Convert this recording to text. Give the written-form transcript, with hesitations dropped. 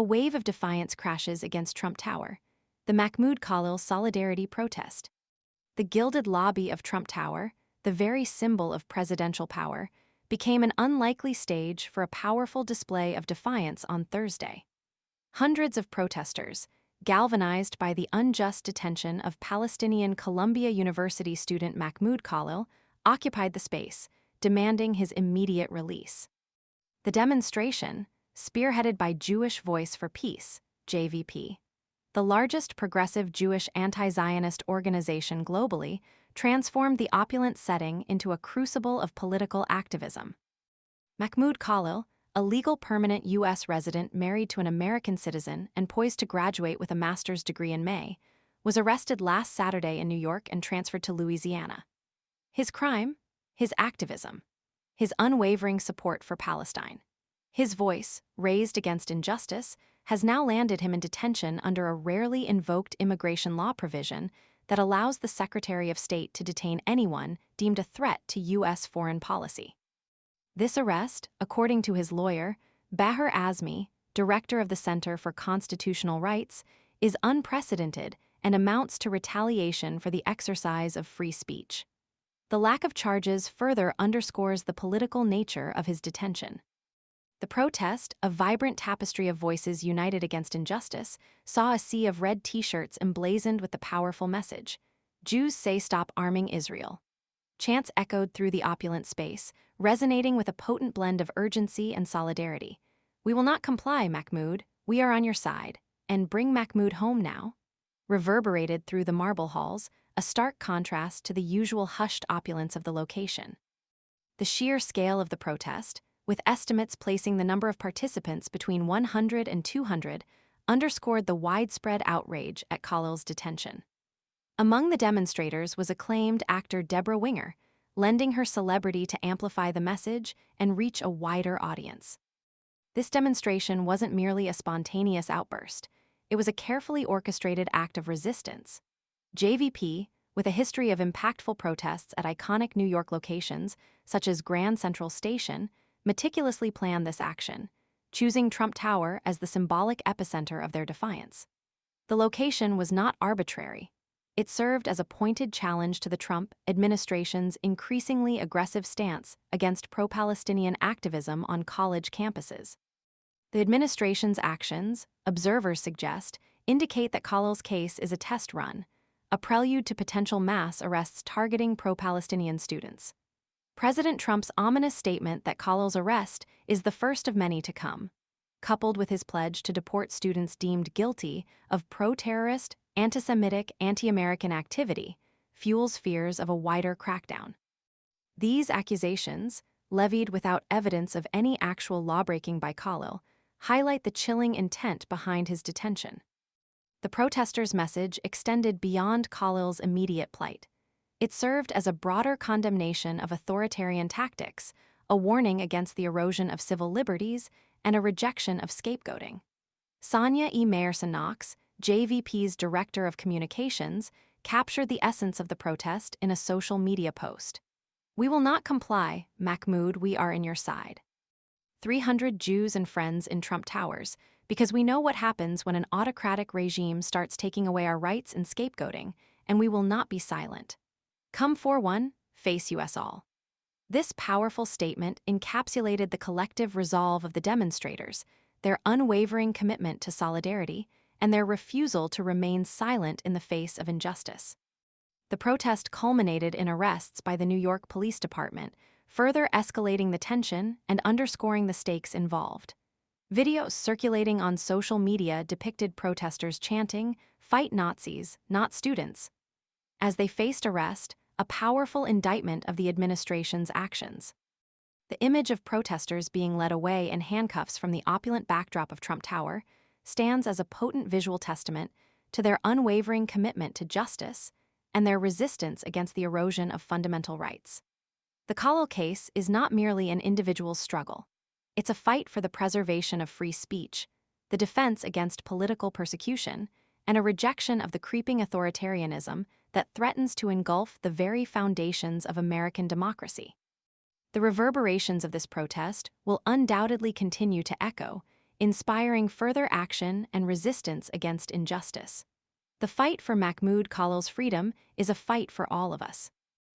a wave of defiance crashes against Trump Tower, the Mahmoud Khalil solidarity protest. The gilded lobby of Trump Tower, the very symbol of presidential power, became an unlikely stage for a powerful display of defiance on Thursday. Hundreds of protesters, galvanized by the unjust detention of Palestinian Columbia University student Mahmoud Khalil, occupied the space, demanding his immediate release. The demonstration, spearheaded by Jewish Voice for Peace, JVP, the largest progressive Jewish anti-Zionist organization globally, transformed the opulent setting into a crucible of political activism. Mahmoud Khalil, a legal permanent U.S. resident married to an American citizen and poised to graduate with a master's degree in May, was arrested last Saturday in New York and transferred to Louisiana. His crime? His activism. His unwavering support for Palestine. His voice, raised against injustice, has now landed him in detention under a rarely invoked immigration law provision that allows the Secretary of State to detain anyone deemed a threat to U.S. foreign policy. This arrest, according to his lawyer, Baher Azmi, director of the Center for Constitutional Rights, is unprecedented and amounts to retaliation for the exercise of free speech. The lack of charges further underscores the political nature of his detention. The protest, a vibrant tapestry of voices united against injustice, saw a sea of red T-shirts emblazoned with the powerful message, "Jews say stop arming Israel." Chants echoed through the opulent space, resonating with a potent blend of urgency and solidarity. "We will not comply, Mahmoud. We are on your side. And bring Mahmoud home now," reverberated through the marble halls, a stark contrast to the usual hushed opulence of the location. The sheer scale of the protest, with estimates placing the number of participants between 100 and 200, underscored the widespread outrage at Khalil's detention. Among the demonstrators was acclaimed actor Deborah Winger, lending her celebrity to amplify the message and reach a wider audience. This demonstration wasn't merely a spontaneous outburst. It was a carefully orchestrated act of resistance. JVP, with a history of impactful protests at iconic New York locations, such as Grand Central Station, meticulously planned this action, choosing Trump Tower as the symbolic epicenter of their defiance. The location was not arbitrary. It served as a pointed challenge to the Trump administration's increasingly aggressive stance against pro-Palestinian activism on college campuses. The administration's actions, observers suggest, indicate that Khalil's case is a test run, a prelude to potential mass arrests targeting pro-Palestinian students. President Trump's ominous statement that Khalil's arrest is the first of many to come, coupled with his pledge to deport students deemed guilty of pro-terrorist, anti-Semitic, anti-American activity, fuels fears of a wider crackdown. These accusations, levied without evidence of any actual lawbreaking by Khalil, highlight the chilling intent behind his detention. The protesters' message extended beyond Khalil's immediate plight. It served as a broader condemnation of authoritarian tactics, a warning against the erosion of civil liberties, and a rejection of scapegoating. Sonia E. Meyerson-Knox, JVP's Director of Communications, captured the essence of the protest in a social media post. "We will not comply, Mahmoud, we are in your side. 300 Jews and friends in Trump Towers, because we know what happens when an autocratic regime starts taking away our rights and scapegoating, and we will not be silent. Come for one, face US all." This powerful statement encapsulated the collective resolve of the demonstrators, their unwavering commitment to solidarity, and their refusal to remain silent in the face of injustice. The protest culminated in arrests by the New York Police Department, further escalating the tension and underscoring the stakes involved. Videos circulating on social media depicted protesters chanting, "Fight Nazis, not students," as they faced arrest, a powerful indictment of the administration's actions. The image of protesters being led away in handcuffs from the opulent backdrop of Trump Tower stands as a potent visual testament to their unwavering commitment to justice and their resistance against the erosion of fundamental rights. The Khalil case is not merely an individual struggle. It's a fight for the preservation of free speech, the defense against political persecution, and a rejection of the creeping authoritarianism that threatens to engulf the very foundations of American democracy. The reverberations of this protest will undoubtedly continue to echo, inspiring further action and resistance against injustice. The fight for Mahmoud Khalil's freedom is a fight for all of us.